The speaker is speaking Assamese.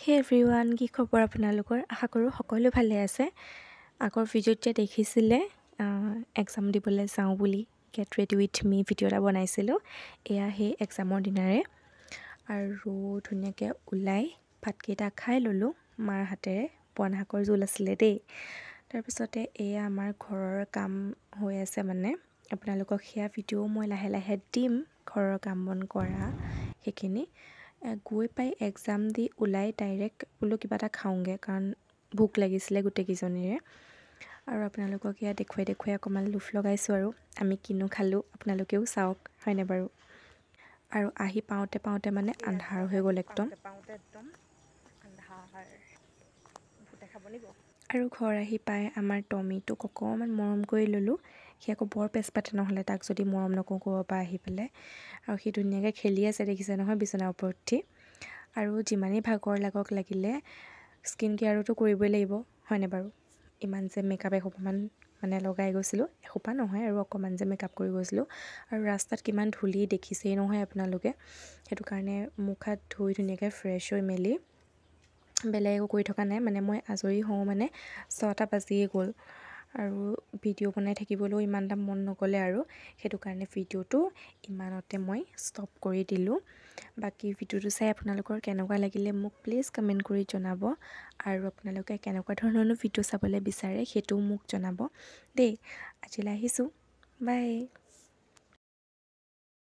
হে এভৰিৱান, কি খবৰ আপোনালোকৰ? আশা কৰোঁ সকলো ভালে আছে। আগৰ ভিডিঅ'ত যে দেখিছিলে এক্সাম দিবলৈ যাওঁ বুলি get ready with me video' এটা বনাইছিলোঁ। এয়া সেই এক্সামৰ দিনাৰে আৰু ধুনীয়াকৈ ওলাই ভাতকেইটা খাই ল'লোঁ। মাৰ হাতেৰে বন শাকৰ জোল আছিলে দেই। তাৰপিছতে এয়া আমাৰ ঘৰৰ কাম হৈ আছে, মানে আপোনালোকক সেয়া ভিডিঅ' মই লাহে লাহে দিম, ঘৰৰ কাম বন কৰা সেইখিনি। গৈ পাই এক্সাম দি ওলাই ডাইৰেক্ট বোলো কিবা এটা খাওঁগৈ, কাৰণ ভোক লাগিছিলে গোটেইকেইজনীৰে। আৰু আপোনালোকক এয়া দেখুৱাই অকণমান লোভ লগাইছোঁ আৰু আমি কিনো খালোঁ, আপোনালোকেও চাওক, হয়নে বাৰু। আৰু আহি পাওঁতে মানে আন্ধাৰ হৈ গ'ল একদম। আৰু ঘৰ আহি পাই আমাৰ টমিটোক অকণমান মৰম কৰি ল'লোঁ। সি আকৌ বৰ পেচ পাতে নহ'লে তাক যদি মৰম নকৰোঁ ক'ৰবাৰ পৰা আহি পেলাই। আৰু সি ধুনীয়াকৈ খেলি আছে, দেখিছে নহয় বিচনাৰ ওপৰত উঠি। আৰু যিমানেই ভাগৰ লাগক লাগিলে স্কিন কেয়াৰতো কৰিবই লাগিব, হয়নে বাৰু। ইমান যে মেকআপ এসোপামান মানে লগাই গৈছিলোঁ, এসোপা নহয় আৰু অকণমান যে মেকআপ কৰি গৈছিলোঁ। আৰু ৰাস্তাত কিমান ধূলি দেখিছেই নহয় আপোনালোকে। সেইটো কাৰণে মুখ হাত ধুই ধুনীয়াকৈ ফ্ৰেছ হৈ মেলি বেলেগ একো কৰি থকা নাই, মানে মই আজৰি হওঁ মানে 6টা বাজিয়ে গ'ল। আৰু ভিডিঅ' বনাই থাকিবলৈও ইমান এটা মন নগ'লে, আৰু সেইটো কাৰণে ভিডিঅ'টো ইমানতে মই ষ্টপ কৰি দিলোঁ। বাকী ভিডিঅ'টো চাই আপোনালোকৰ কেনেকুৱা লাগিলে মোক প্লিজ কমেণ্ট কৰি জনাব। আৰু আপোনালোকে কেনেকুৱা ধৰণৰনো ভিডিঅ' চাবলৈ বিচাৰে সেইটোও মোক জনাব দেই। আজিলৈ আহিছোঁ, বাই।